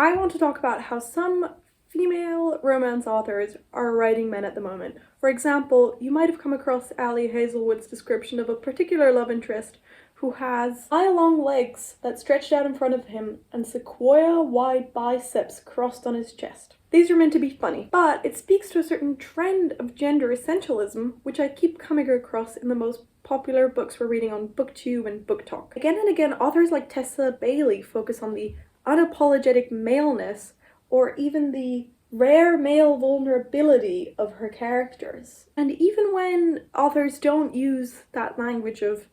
I want to talk about how some female romance authors are writing men at the moment. For example, you might have come across Ali Hazelwood's description of a particular love interest who has mile-long legs that stretched out in front of him and sequoia-wide biceps crossed on his chest. These are meant to be funny, but it speaks to a certain trend of gender essentialism, which I keep coming across in the most popular books we're reading on BookTube and BookTok. Again and again, authors like Tessa Bailey focus on the unapologetic maleness or even the rare male vulnerability of her characters. And even when authors don't use that language of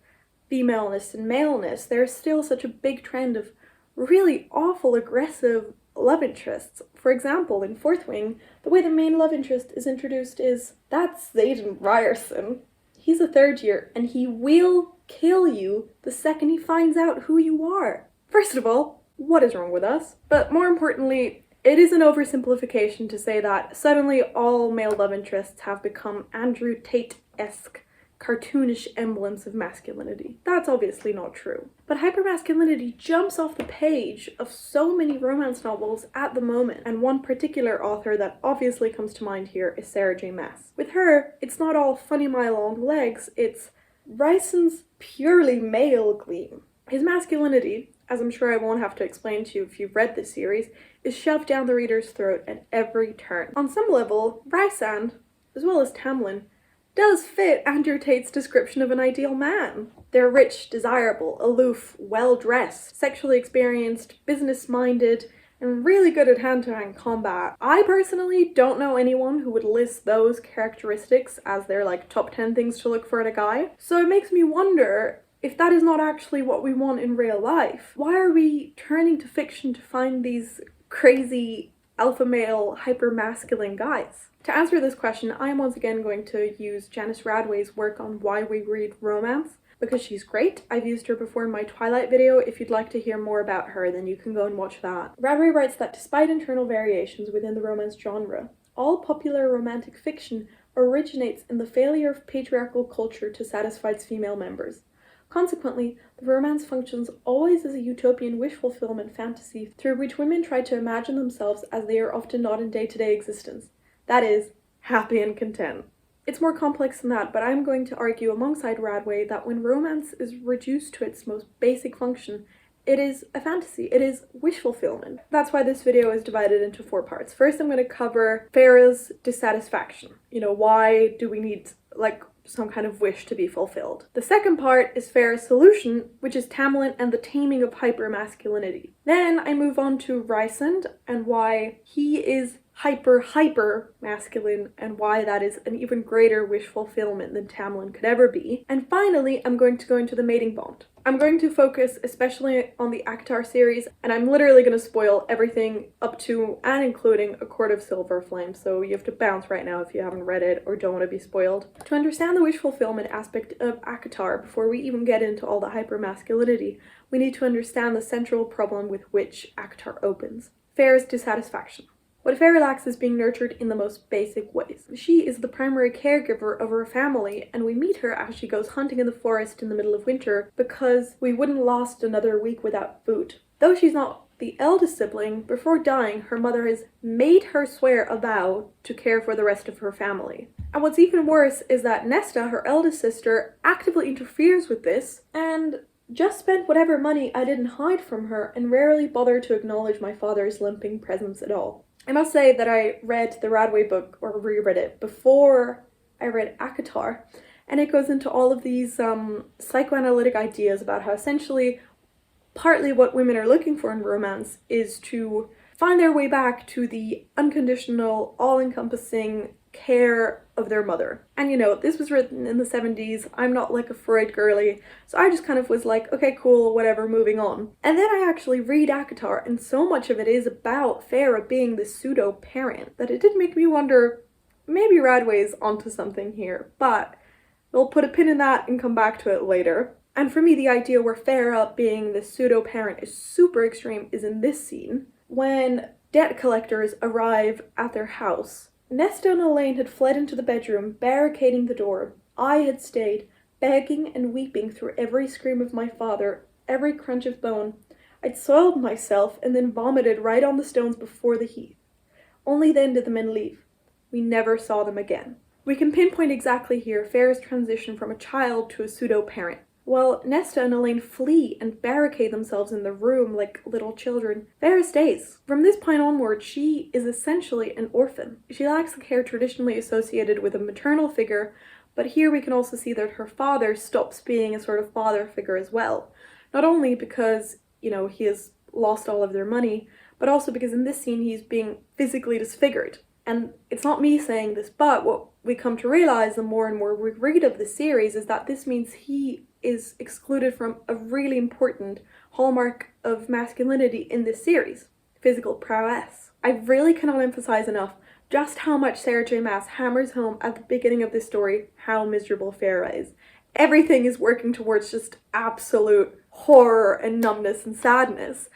femaleness and maleness, there's still such a big trend of really awful, aggressive love interests. For example, in Fourth Wing, the way the main love interest is introduced is, that's Zayden Ryerson. He's a third year, and he will kill you the second he finds out who you are. First of all, what is wrong with us? But more importantly, it is an oversimplification to say that suddenly all male love interests have become Andrew Tate-esque, cartoonish emblems of masculinity. That's obviously not true. But hypermasculinity jumps off the page of so many romance novels at the moment, and one particular author that obviously comes to mind here is Sarah J. Maas. With her, it's not all funny mile-long legs, it's Ryson's purely male gleam. His masculinity, as I'm sure I won't have to explain to you if you've read this series, is shoved down the reader's throat at every turn. On some level, Rysand, as well as Tamlin, does fit Andrew Tate's description of an ideal man. They're rich, desirable, aloof, well-dressed, sexually experienced, business-minded, and really good at hand-to-hand combat. I personally don't know anyone who would list those characteristics as their top 10 things to look for in a guy. So it makes me wonder if that is not actually what we want in real life. Why are we turning to fiction to find these crazy alpha male hyper-masculine guys? To answer this question, I am once again going to use Janice Radway's work on why we read romance, because she's great. I've used her before in my Twilight video. If you'd like to hear more about her, then you can go and watch that. Radway writes that despite internal variations within the romance genre, all popular romantic fiction originates in the failure of patriarchal culture to satisfy its female members. Consequently, the romance functions always as a utopian wish fulfillment fantasy through which women try to imagine themselves as they are often not in day-to-day existence. That is, happy and content. It's more complex than that, but I'm going to argue alongside Radway that when romance is reduced to its most basic function, it is a fantasy. It is wish fulfillment. That's why this video is divided into 4 parts. First, I'm going to cover Farah's dissatisfaction. Why do we need, some kind of wish to be fulfilled? The second part is Farah's solution, which is Tamlin and the taming of hypermasculinity. Then I move on to Rysand and why he is hyper masculine and why that is an even greater wish fulfillment than Tamlin could ever be. And finally, I'm going to go into the mating bond. I'm going to focus especially on the ACOTAR series, and I'm literally going to spoil everything up to and including A Court of Silver Flame, so you have to bounce right now if you haven't read it or don't want to be spoiled. To understand the wish fulfillment aspect of ACOTAR before we even get into all the hypermasculinity, we need to understand the central problem with which ACOTAR opens: Farah's dissatisfaction. What Farah lacks is being nurtured in the most basic ways. She is the primary caregiver of her family, and we meet her as she goes hunting in the forest in the middle of winter because we wouldn't last another week without food. Though she's not the eldest sibling, before dying, her mother has made her swear a vow to care for the rest of her family. And what's even worse is that Nesta, her eldest sister, actively interferes with this and just spent whatever money I didn't hide from her and rarely bothered to acknowledge my father's limping presence at all. I must say that I read the Radway book, or reread it, before I read ACOTAR, and it goes into all of these psychoanalytic ideas about how essentially partly what women are looking for in romance is to find their way back to the unconditional, all-encompassing care of their mother. And this was written in the 70s, I'm not like a Freud girly, so I just kind of was like, okay, cool, whatever, moving on. And then I actually read ACOTAR, and so much of it is about Farah being this pseudo-parent that it did make me wonder, maybe Radway's onto something here, but we'll put a pin in that and come back to it later. And for me, the idea where Farah being this pseudo-parent is super extreme is in this scene, when debt collectors arrive at their house. Nesta and Elaine had fled into the bedroom, barricading the door. I had stayed, begging and weeping through every scream of my father, every crunch of bone. I'd soiled myself and then vomited right on the stones before the heath. Only then did the men leave. We never saw them again. We can pinpoint exactly here Farah's transition from a child to a pseudo-parent. While Nesta and Elaine flee and barricade themselves in the room like little children, Farah stays. From this point onward, she is essentially an orphan. She lacks the care traditionally associated with a maternal figure, but here we can also see that her father stops being a sort of father figure as well. Not only because, he has lost all of their money, but also because in this scene he's being physically disfigured. And it's not me saying this, but what we come to realize the more and more we read of the series is that this means he is excluded from a really important hallmark of masculinity in this series, physical prowess. I really cannot emphasize enough just how much Sarah J. Maas hammers home at the beginning of this story how miserable Farah is. Everything is working towards just absolute horror and numbness and sadness.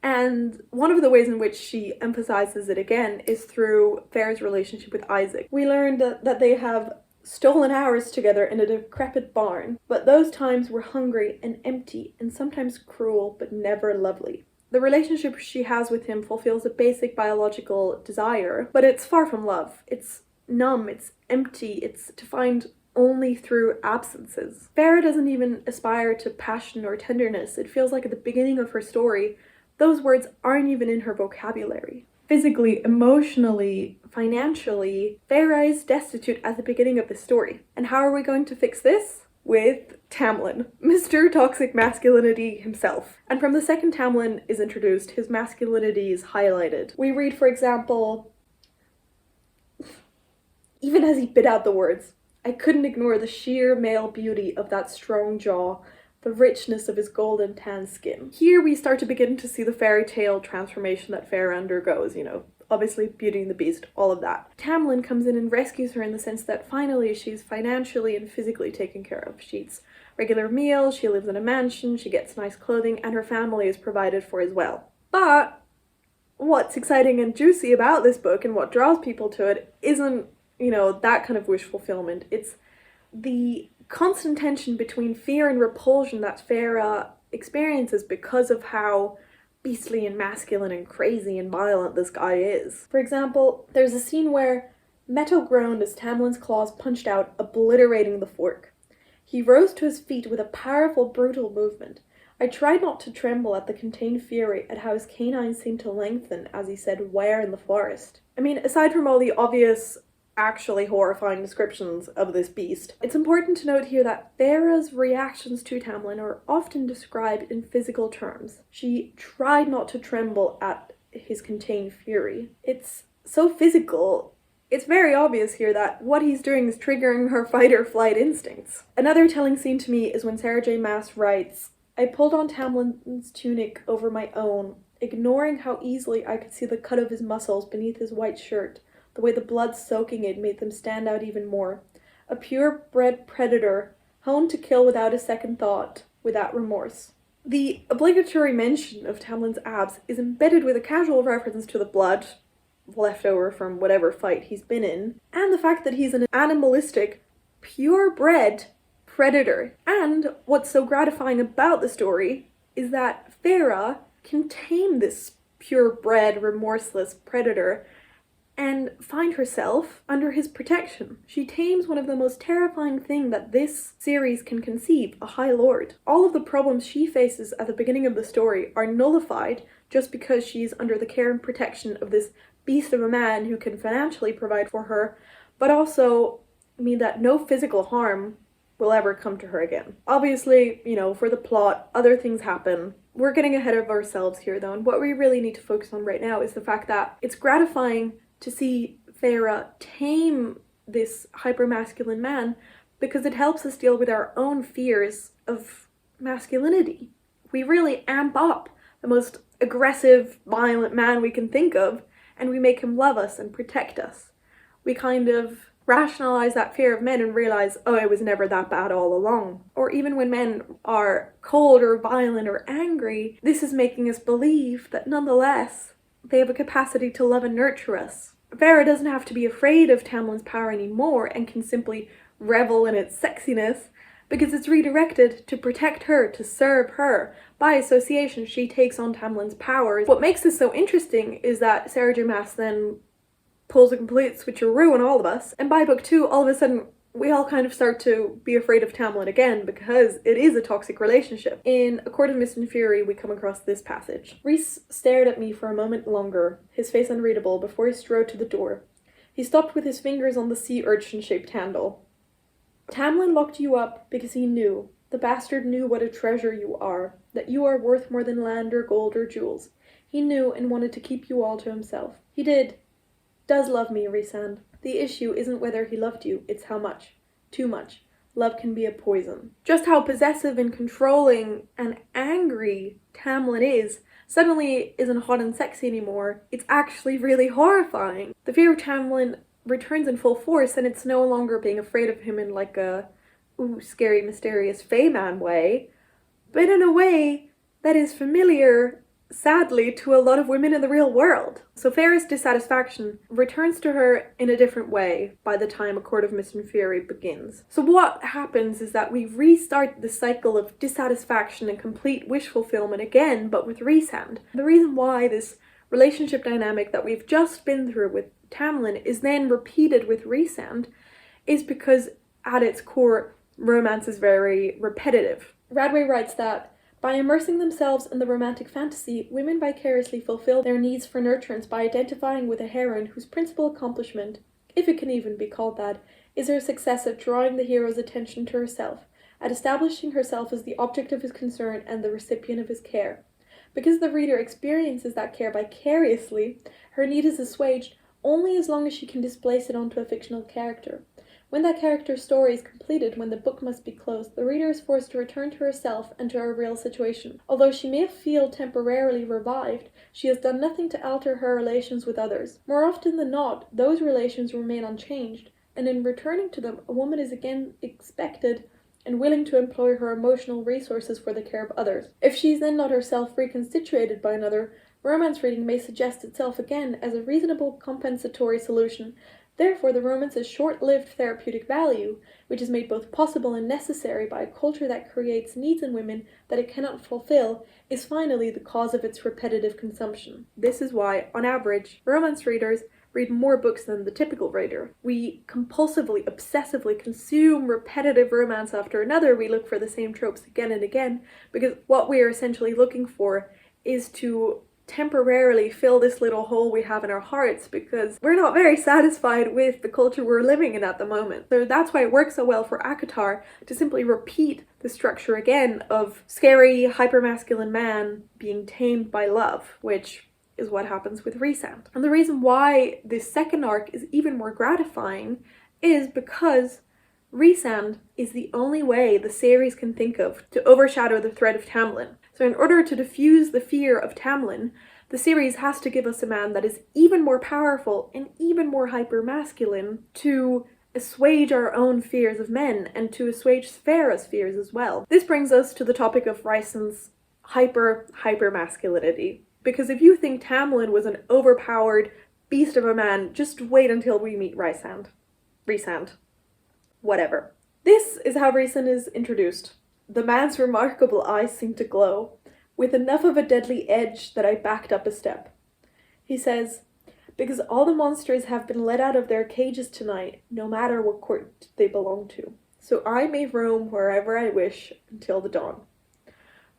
And one of the ways in which she emphasizes it again is through Farah's relationship with Isaac. We learned that they have stolen hours together in a decrepit barn, but those times were hungry and empty and sometimes cruel but never lovely. The relationship she has with him fulfills a basic biological desire, but it's far from love. It's numb, it's empty, it's defined only through absences. Farah doesn't even aspire to passion or tenderness. It feels like at the beginning of her story, those words aren't even in her vocabulary. Physically, emotionally, financially, Farah is destitute at the beginning of the story. And how are we going to fix this? With Tamlin, Mr. Toxic Masculinity himself. And from the second Tamlin is introduced, his masculinity is highlighted. We read, for example, even as he bit out the words, I couldn't ignore the sheer male beauty of that strong jaw, the richness of his golden tan skin. Here we start to begin to see the fairy tale transformation that Farah undergoes, obviously Beauty and the Beast, all of that. Tamlin comes in and rescues her in the sense that finally she's financially and physically taken care of. She eats regular meals, she lives in a mansion, she gets nice clothing, and her family is provided for as well. But what's exciting and juicy about this book and what draws people to it isn't, that kind of wish fulfillment. It's the constant tension between fear and repulsion that Farah experiences because of how beastly and masculine and crazy and violent this guy is. For example, there's a scene where Meadow groaned as Tamlin's claws punched out, obliterating the fork. He rose to his feet with a powerful, brutal movement. I tried not to tremble at the contained fury at how his canines seemed to lengthen as he said, "Where in the forest?" I mean, aside from all the obvious actually horrifying descriptions of this beast, it's important to note here that Farah's reactions to Tamlin are often described in physical terms. She tried not to tremble at his contained fury. It's so physical, it's very obvious here that what he's doing is triggering her fight or flight instincts. Another telling scene to me is when Sarah J. Maas writes, I pulled on Tamlin's tunic over my own, ignoring how easily I could see the cut of his muscles beneath his white shirt. The way the blood soaking it made them stand out even more. A purebred predator, honed to kill without a second thought, without remorse. The obligatory mention of Tamlin's abs is embedded with a casual reference to the blood, left over from whatever fight he's been in, and the fact that he's an animalistic, purebred predator. And what's so gratifying about the story is that Farah can tame this purebred, remorseless predator and find herself under his protection. She tames one of the most terrifying things that this series can conceive, a High Lord. All of the problems she faces at the beginning of the story are nullified just because she's under the care and protection of this beast of a man who can financially provide for her, but also mean that no physical harm will ever come to her again. Obviously, for the plot, other things happen. We're getting ahead of ourselves here though, and what we really need to focus on right now is the fact that it's gratifying to see Farah tame this hypermasculine man because it helps us deal with our own fears of masculinity. We really amp up the most aggressive, violent man we can think of, and we make him love us and protect us. We kind of rationalize that fear of men and realize, oh, it was never that bad all along. Or even when men are cold or violent or angry, this is making us believe that nonetheless, they have a capacity to love and nurture us. Farah doesn't have to be afraid of Tamlin's power anymore and can simply revel in its sexiness because it's redirected to protect her, to serve her. By association, she takes on Tamlin's powers. What makes this so interesting is that Sarah J. Maas then pulls a complete switcheroo on all of us, and by book 2, all of a sudden, we all kind of start to be afraid of Tamlin again because it is a toxic relationship. In A Court of Mist and Fury, we come across this passage. Rhys stared at me for a moment longer, his face unreadable, before he strode to the door. He stopped with his fingers on the sea urchin-shaped handle. Tamlin locked you up because he knew, the bastard knew what a treasure you are, that you are worth more than land or gold or jewels. He knew and wanted to keep you all to himself. He does love me, Rhysand. The issue isn't whether he loved you, it's how much. Too much. Love can be a poison. Just how possessive and controlling and angry Tamlin is suddenly isn't hot and sexy anymore. It's actually really horrifying. The fear of Tamlin returns in full force, and it's no longer being afraid of him in like a scary, mysterious Fey man way, but in a way that is familiar, sadly, to a lot of women in the real world. So Feyre's dissatisfaction returns to her in a different way by the time A Court of Mist and Fury begins. So what happens is that we restart the cycle of dissatisfaction and complete wish fulfillment again, but with Rhysand. The reason why this relationship dynamic that we've just been through with Tamlin is then repeated with Rhysand is because at its core, romance is very repetitive. Radway writes that by immersing themselves in the romantic fantasy, women vicariously fulfill their needs for nurturance by identifying with a heroine whose principal accomplishment, if it can even be called that, is her success at drawing the hero's attention to herself, at establishing herself as the object of his concern and the recipient of his care. Because the reader experiences that care vicariously, her need is assuaged only as long as she can displace it onto a fictional character. When that character's story is completed, when the book must be closed, the reader is forced to return to herself and to her real situation. Although she may feel temporarily revived, she has done nothing to alter her relations with others. More often than not, those relations remain unchanged, and in returning to them, a woman is again expected and willing to employ her emotional resources for the care of others. If she is then not herself reconstituted by another, romance reading may suggest itself again as a reasonable compensatory solution. Therefore, the romance's short-lived therapeutic value, which is made both possible and necessary by a culture that creates needs in women that it cannot fulfill, is finally the cause of its repetitive consumption. This is why, on average, romance readers read more books than the typical reader. We compulsively, obsessively consume repetitive romance after another. We look for the same tropes again and again, because what we are essentially looking for is to temporarily fill this little hole we have in our hearts, because we're not very satisfied with the culture we're living in at the moment. So that's why it works so well for ACOTAR to simply repeat the structure again of scary, hypermasculine man being tamed by love, which is what happens with Rhysand. And the reason why this second arc is even more gratifying is because Rhysand is the only way the series can think of to overshadow the threat of Tamlin. So in order to diffuse the fear of Tamlin, the series has to give us a man that is even more powerful and even more hyper-masculine to assuage our own fears of men and to assuage Feyre's fears as well. This brings us to the topic of Rhysand's hyper-masculinity. Because if you think Tamlin was an overpowered beast of a man, just wait until we meet Rhysand. Whatever. This is how Rhysand is introduced. The man's remarkable eyes seemed to glow, with enough of a deadly edge that I backed up a step. He says, because all the monsters have been let out of their cages tonight, no matter what court they belong to. So I may roam wherever I wish until the dawn.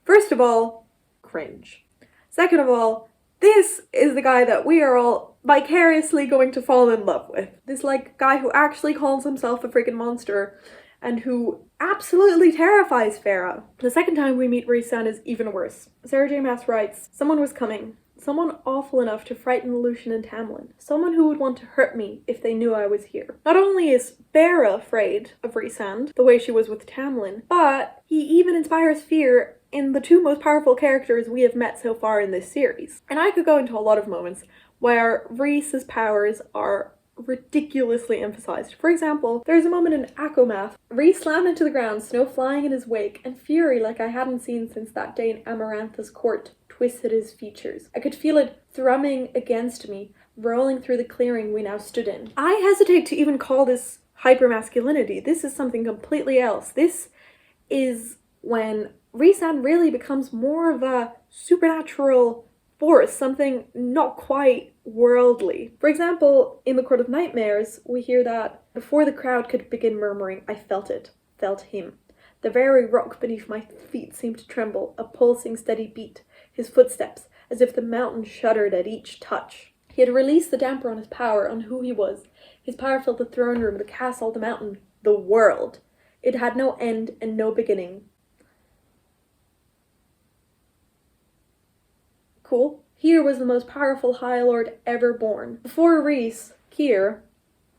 First of all, cringe. Second of all, this is the guy that we are all vicariously going to fall in love with. This guy who actually calls himself a freaking monster and who absolutely terrifies Feyre. The second time we meet Rhysand is even worse. Sarah J. Maas writes, someone was coming. Someone awful enough to frighten Lucian and Tamlin. Someone who would want to hurt me if they knew I was here. Not only is Feyre afraid of Rhysand, the way she was with Tamlin, but he even inspires fear in the two most powerful characters we have met so far in this series. And I could go into a lot of moments where Rhys's powers are ridiculously emphasized. For example, there's a moment in ACOMAF. Rhys slammed into the ground, snow flying in his wake, and fury like I hadn't seen since that day in Amarantha's court twisted his features. I could feel it thrumming against me, rolling through the clearing we now stood in. I hesitate to even call this hypermasculinity. This is something completely else. This is when Rhysand really becomes more of a supernatural force, something not quite worldly. For example, in the Court of Nightmares, we hear that before the crowd could begin murmuring, I felt it, felt him. The very rock beneath my feet seemed to tremble, a pulsing steady beat, his footsteps, as if the mountain shuddered at each touch. He had released the damper on his power, on who he was. His power filled the throne room, the castle, the mountain, the world. It had no end and no beginning. Cool. Here was the most powerful High Lord ever born. Before Rhys, Keir,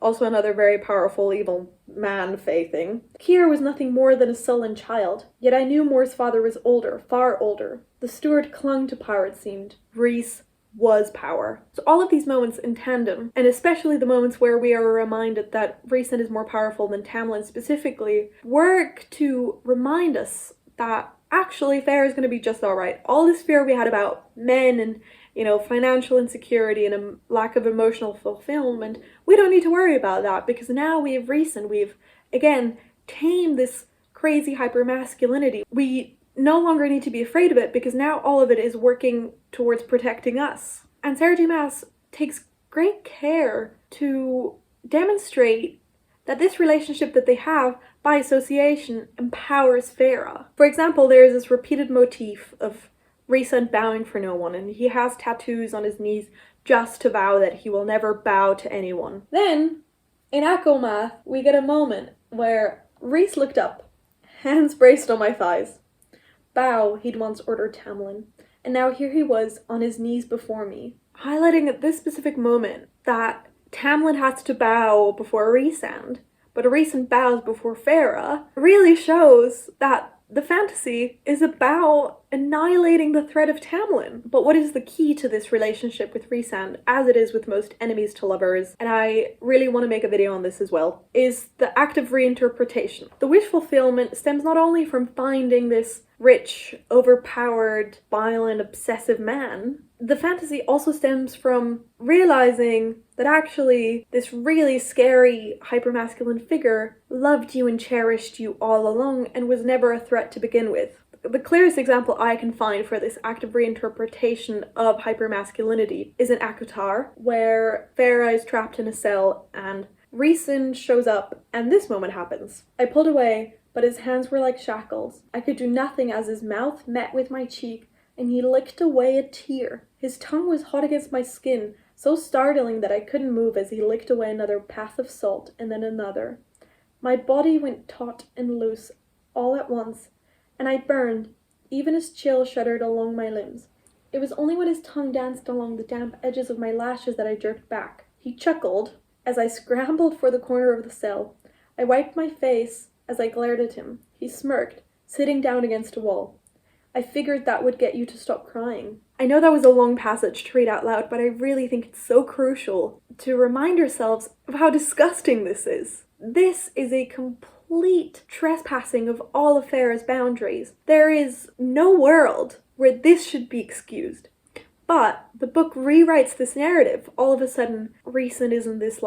also another very powerful evil man fae thing, Keir was nothing more than a sullen child. Yet I knew Mor's father was older, far older. The steward clung to power, it seemed. Rhys was power. So all of these moments in tandem, and especially the moments where we are reminded that Rhysand is more powerful than Tamlin specifically, work to remind us that actually Fair is going to be just alright. All this fear we had about men and, financial insecurity and a lack of emotional fulfillment, we don't need to worry about that, because now we have Rhysand. We've, again, tamed this crazy hypermasculinity. We no longer need to be afraid of it, because now all of it is working towards protecting us. And Sarah J. Maas takes great care to demonstrate that this relationship that they have, by association, empowers Farah. For example, there is this repeated motif of Rhysand bowing for no one, and he has tattoos on his knees just to vow that he will never bow to anyone. Then, in ACOTAR, we get a moment where Rhys looked up, hands braced on my thighs. Bow, he'd once ordered Tamlin, and now here he was on his knees before me, highlighting at this specific moment that Tamlin has to bow before Rhysand, but Rhysand bows before Farah, really shows that the fantasy is about annihilating the threat of Tamlin. But what is the key to this relationship with Rhysand, as it is with most enemies to lovers, and I really want to make a video on this as well, is the act of reinterpretation. The wish fulfillment stems not only from finding this rich, overpowered, violent, obsessive man, the fantasy also stems from realizing that actually this really scary hypermasculine figure loved you and cherished you all along and was never a threat to begin with. The clearest example I can find for this active reinterpretation of hypermasculinity is in ACOTAR, where Farah is trapped in a cell and Rhysand shows up and this moment happens. I pulled away, but his hands were like shackles. I could do nothing as his mouth met with my cheek and he licked away a tear. His tongue was hot against my skin, so startling that I couldn't move as he licked away another path of salt and then another. My body went taut and loose all at once, and I burned, even as chill shuddered along my limbs. It was only when his tongue danced along the damp edges of my lashes that I jerked back. He chuckled as I scrambled for the corner of the cell. I wiped my face as I glared at him. He smirked, sitting down against a wall. I figured that would get you to stop crying. I know that was a long passage to read out loud, but I really think it's so crucial to remind ourselves of how disgusting this is. This is a complete trespassing of all of Farah's boundaries. There is no world where this should be excused. But the book rewrites this narrative. All of a sudden, Rhysand isn't this,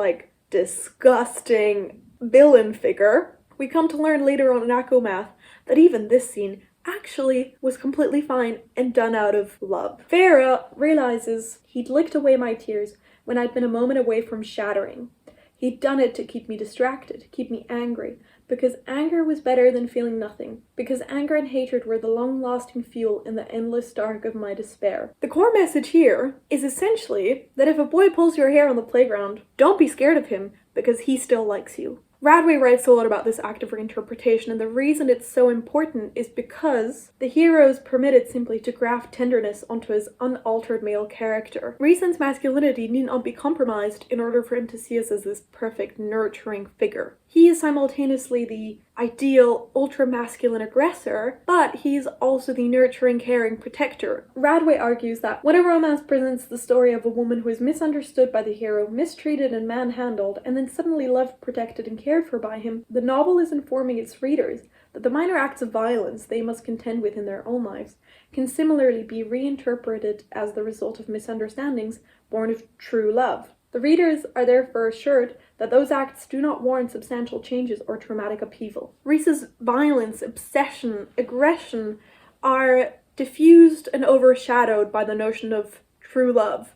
disgusting villain figure. We come to learn later on in ACOTAR that even this scene actually was completely fine and done out of love. Farah realizes he'd licked away my tears when I'd been a moment away from shattering. He'd done it to keep me distracted, keep me angry, because anger was better than feeling nothing, because anger and hatred were the long-lasting fuel in the endless dark of my despair. The core message here is essentially that if a boy pulls your hair on the playground, don't be scared of him, because he still likes you. Radway writes a lot about this act of reinterpretation, and the reason it's so important is because the hero is permitted simply to graft tenderness onto his unaltered male character. Rhysand's masculinity need not be compromised in order for him to see us as this perfect, nurturing figure. He is simultaneously the ideal, ultra-masculine aggressor, but he's also the nurturing, caring protector. Radway argues that when a romance presents the story of a woman who is misunderstood by the hero, mistreated and manhandled, and then suddenly loved, protected, and cared for by him, the novel is informing its readers that the minor acts of violence they must contend with in their own lives can similarly be reinterpreted as the result of misunderstandings born of true love. The readers are therefore assured that those acts do not warrant substantial changes or traumatic upheaval. Reese's violence, obsession, aggression are diffused and overshadowed by the notion of true love.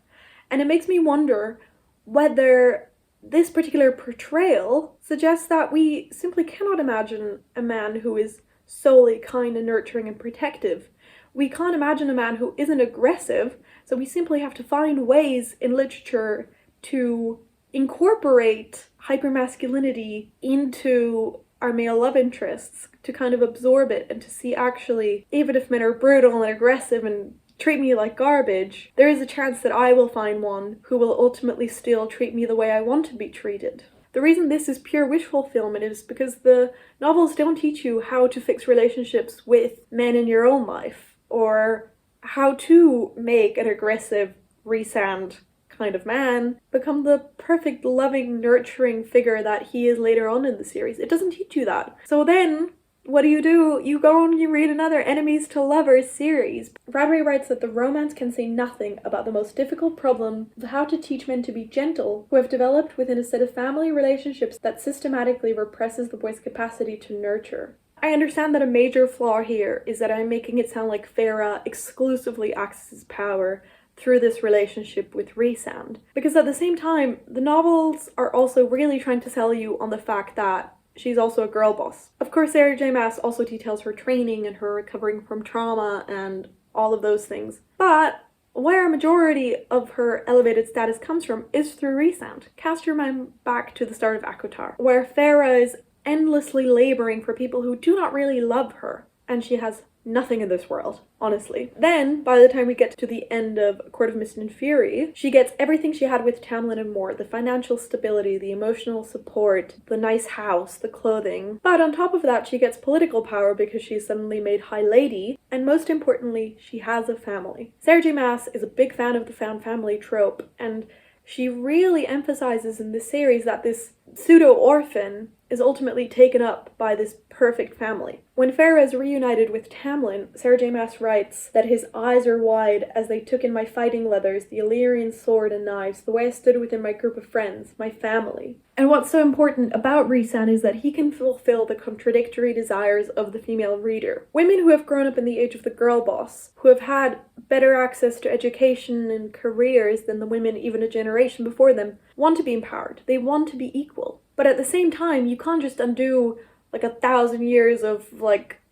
And it makes me wonder whether this particular portrayal suggests that we simply cannot imagine a man who is solely kind and nurturing and protective. We can't imagine a man who isn't aggressive, so we simply have to find ways in literature to incorporate hypermasculinity into our male love interests, to kind of absorb it and to see actually, even if men are brutal and aggressive and treat me like garbage, there is a chance that I will find one who will ultimately still treat me the way I want to be treated. The reason this is pure wish fulfillment is because the novels don't teach you how to fix relationships with men in your own life, or how to make an aggressive, Rhysand kind of man become the perfect, loving, nurturing figure that he is later on in the series. It doesn't teach you that. So then, what do? You go and you read another Enemies to Lovers series. Radway writes that the romance can say nothing about the most difficult problem of how to teach men to be gentle, who have developed within a set of family relationships that systematically represses the boy's capacity to nurture. I understand that a major flaw here is that I'm making it sound like Farah exclusively accesses power through this relationship with Rhysand, because at the same time, the novels are also really trying to sell you on the fact that she's also a girl boss. Of course, Sarah J. Maas also details her training and her recovering from trauma and all of those things. But where a majority of her elevated status comes from is through Rhysand. Cast your mind back to the start of ACOTAR, where Farah is endlessly laboring for people who do not really love her, and she has nothing in this world, honestly. Then, by the time we get to the end of Court of Mist and Fury, she gets everything she had with Tamlin and more: the financial stability, the emotional support, the nice house, the clothing. But on top of that, she gets political power because she's suddenly made High Lady, and most importantly, she has a family. Sarah J. Maas is a big fan of the found family trope, and she really emphasizes in this series that this pseudo-orphan is ultimately taken up by this perfect family. When Farah is reunited with Tamlin, Sarah J. Maas writes that his eyes are wide as they took in my fighting leathers, the Illyrian sword and knives, the way I stood within my group of friends, my family. And what's so important about Rhysand is that he can fulfill the contradictory desires of the female reader. Women who have grown up in the age of the girl boss, who have had better access to education and careers than the women even a generation before them, want to be empowered. They want to be equal. But at the same time, you can't just undo 1,000 years of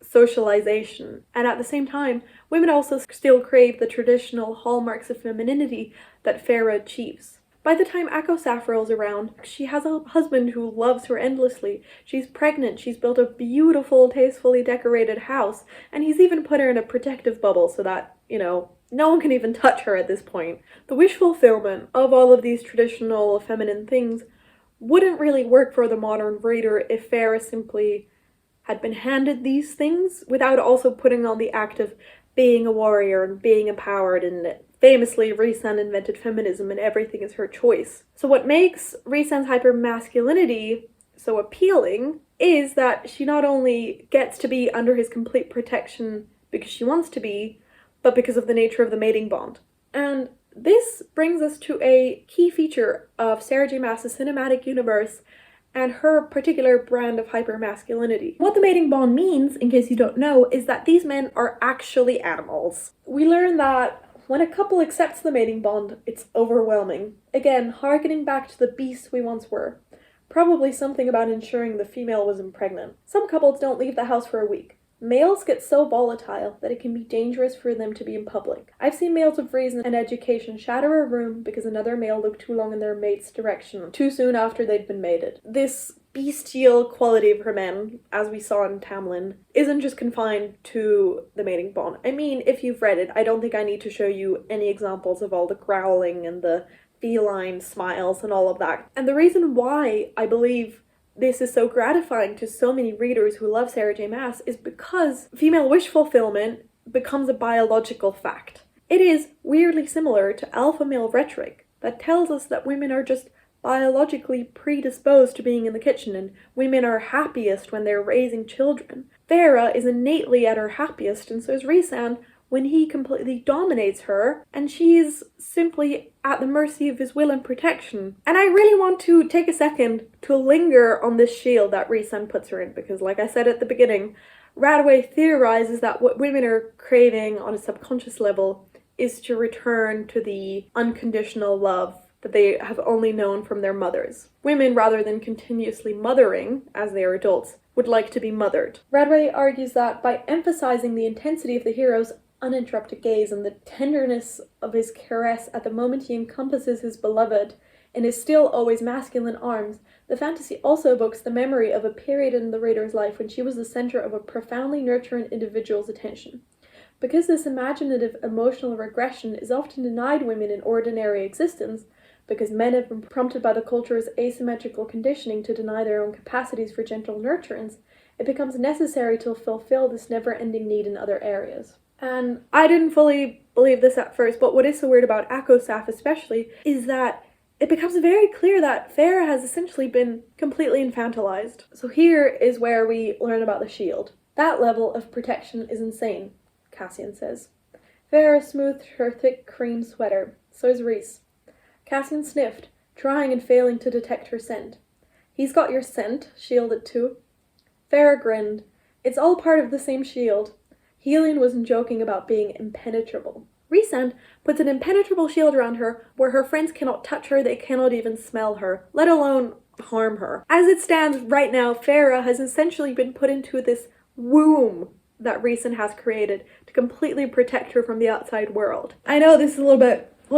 socialization. And at the same time, women also still crave the traditional hallmarks of femininity that Farah achieves. By the time ACOTAR rolls around, she has a husband who loves her endlessly. She's pregnant, she's built a beautiful, tastefully decorated house, and he's even put her in a protective bubble so that, no one can even touch her at this point. The wish fulfillment of all of these traditional feminine things wouldn't really work for the modern reader if Farah simply had been handed these things without also putting on the act of being a warrior and being empowered. And famously, Rhysand invented feminism and everything is her choice. So what makes Rhysand's hypermasculinity so appealing is that she not only gets to be under his complete protection because she wants to be, but because of the nature of the mating bond. And this brings us to a key feature of Sarah J. Maas's cinematic universe and her particular brand of hypermasculinity. What the mating bond means, in case you don't know, is that these men are actually animals. We learn that when a couple accepts the mating bond, it's overwhelming. Again, harkening back to the beasts we once were. Probably something about ensuring the female wasn't pregnant. Some couples don't leave the house for a week. Males get so volatile that it can be dangerous for them to be in public. I've seen males of reason and education shatter a room because another male looked too long in their mate's direction, too soon after they'd been mated. This bestial quality of her men, as we saw in Tamlin, isn't just confined to the mating bond. I mean, if you've read it, I don't think I need to show you any examples of all the growling and the feline smiles and all of that. And the reason why I believe this is so gratifying to so many readers who love Sarah J. Maas is because female wish fulfillment becomes a biological fact. It is weirdly similar to alpha male rhetoric that tells us that women are just biologically predisposed to being in the kitchen and women are happiest when they're raising children. Farah is innately at her happiest and so is Rhysand when he completely dominates her and she's simply at the mercy of his will and protection. And I really want to take a second to linger on this shield that Rhys puts her in, because like I said at the beginning, Radway theorizes that what women are craving on a subconscious level is to return to the unconditional love that they have only known from their mothers. Women, rather than continuously mothering as they are adults, would like to be mothered. Radway argues that by emphasizing the intensity of the hero's uninterrupted gaze and the tenderness of his caress at the moment he encompasses his beloved in his still always masculine arms, the fantasy also evokes the memory of a period in the reader's life when she was the center of a profoundly nurturing individual's attention. Because this imaginative emotional regression is often denied women in ordinary existence, because men have been prompted by the culture's asymmetrical conditioning to deny their own capacities for gentle nurturance, it becomes necessary to fulfill this never-ending need in other areas. And I didn't fully believe this at first, but what is so weird about ACOTAR especially is that it becomes very clear that Farah has essentially been completely infantilized. So here is where we learn about the shield. That level of protection is insane, Cassian says. Farah smoothed her thick cream sweater. So is Rhys. Cassian sniffed, trying and failing to detect her scent. He's got your scent, shielded too. Farah grinned. It's all part of the same shield. Helion wasn't joking about being impenetrable. Rhys puts an impenetrable shield around her where her friends cannot touch her, they cannot even smell her, let alone harm her. As it stands right now, Farah has essentially been put into this womb that Rhys has created to completely protect her from the outside world. I know this is a little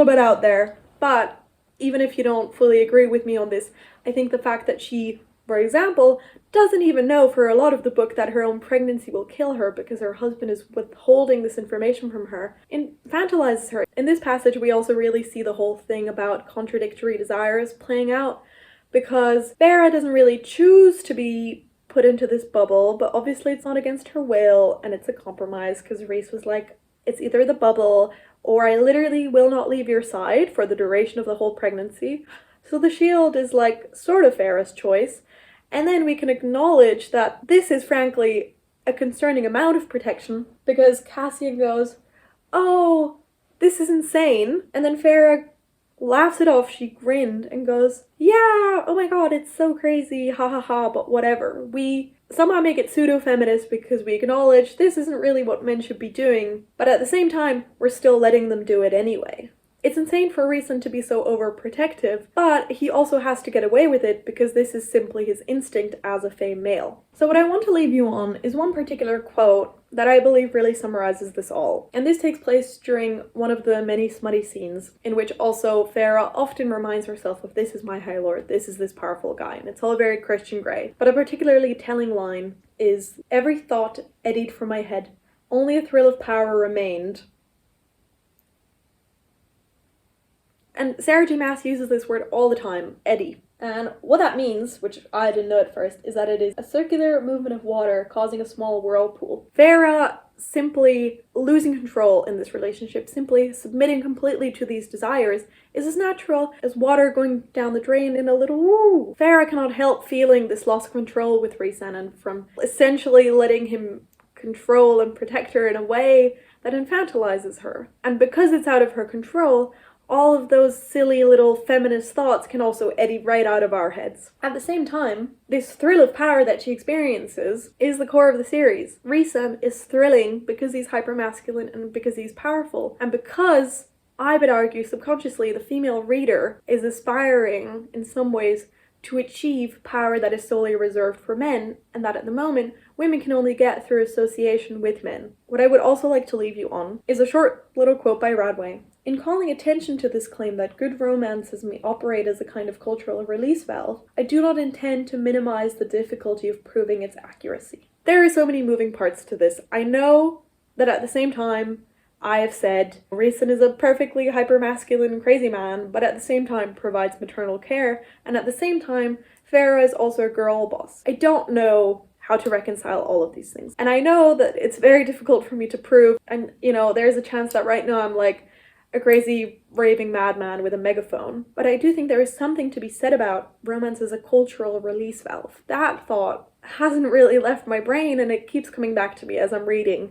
bit out there, but even if you don't fully agree with me on this, I think the fact that she, for example, doesn't even know for a lot of the book that her own pregnancy will kill her because her husband is withholding this information from her, infantilizes her. In this passage, we also really see the whole thing about contradictory desires playing out, because Farah doesn't really choose to be put into this bubble, but obviously it's not against her will, and it's a compromise, because Rhys was like, it's either the bubble or I literally will not leave your side for the duration of the whole pregnancy. So the shield is like sort of Farah's choice. And then we can acknowledge that this is frankly a concerning amount of protection, because Cassian goes, oh, this is insane. And then Farah laughs it off. She grinned and goes, yeah, oh my god, it's so crazy, ha ha ha, but whatever. We somehow make it pseudo-feminist because we acknowledge this isn't really what men should be doing, but at the same time, we're still letting them do it anyway. It's insane for Rhys to be so overprotective, but he also has to get away with it because this is simply his instinct as a femme male. So what I want to leave you on is one particular quote that I believe really summarizes this all. And this takes place during one of the many smutty scenes in which also Farah often reminds herself of this is my High Lord, this is this powerful guy, and it's all very Christian Grey. But a particularly telling line is, every thought eddied from my head, only a thrill of power remained. And Sarah J. Maas uses this word all the time, eddy. And what that means, which I didn't know at first, is that it is a circular movement of water causing a small whirlpool. Farah simply losing control in this relationship, simply submitting completely to these desires, is as natural as water going down the drain in a little woo. Farah cannot help feeling this loss of control with Rhys from essentially letting him control and protect her in a way that infantilizes her. And because it's out of her control, all of those silly little feminist thoughts can also eddy right out of our heads. At the same time, this thrill of power that she experiences is the core of the series. Rhys is thrilling because he's hypermasculine and because he's powerful, and because, I would argue subconsciously, the female reader is aspiring in some ways to achieve power that is solely reserved for men, and that at the moment, women can only get through association with men. What I would also like to leave you on is a short little quote by Radway. In calling attention to this claim that good romances may operate as a kind of cultural release valve, I do not intend to minimize the difficulty of proving its accuracy. There are so many moving parts to this. I know that at the same time, I have said Rhys is a perfectly hypermasculine crazy man, but at the same time provides maternal care, and at the same time, Farah is also a girl boss. I don't know how to reconcile all of these things. And I know that it's very difficult for me to prove, and there's a chance that right now I'm like a crazy raving madman with a megaphone. But I do think there is something to be said about romance as a cultural release valve. That thought hasn't really left my brain, and it keeps coming back to me as I'm reading